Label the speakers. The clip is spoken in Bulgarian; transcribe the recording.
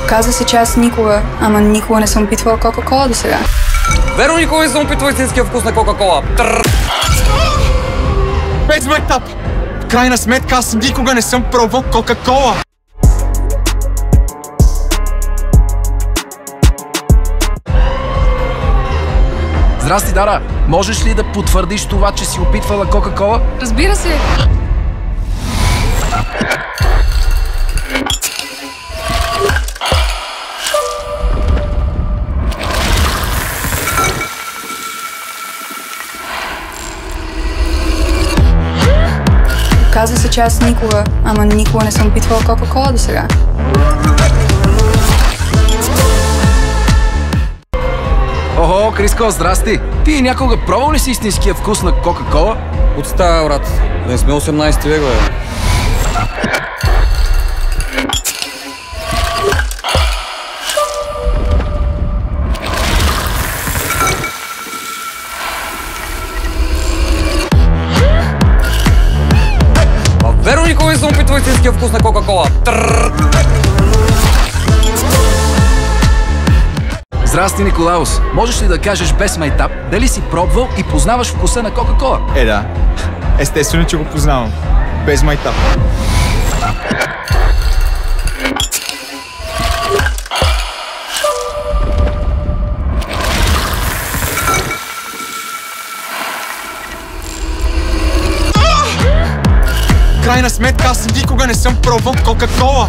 Speaker 1: Оказва се, че аз никога не съм опитвала Кока-кола до сега.
Speaker 2: Верно, никога не съм опитвал истинския вкус на Кока-кола.
Speaker 3: Без майтап! В крайна сметка аз никога не съм пробвал Кока-кола.
Speaker 4: Здрасти, Дара! Можеш ли да потвърдиш това, че си опитвала Кока-кола?
Speaker 1: Разбира се. Оказва се, че аз никога не съм опитвала Кока-кола до сега.
Speaker 4: Охо, Криско, здрасти! Ти някога пробвал ли си истинския вкус на Кока-кола?
Speaker 2: Отстава, брат. Да не сме 18 век, бе. Верно, никога не съм опитвал истинския вкус на Кока-кола.
Speaker 4: Здрасти, Николаус! Можеш ли да кажеш без майтап дали си пробвал и познаваш вкуса на Кока-кола?
Speaker 3: Да. Естествено, че го познавам. Без майтап. В крайна сметка аз никога не съм пробвал Кока-кола.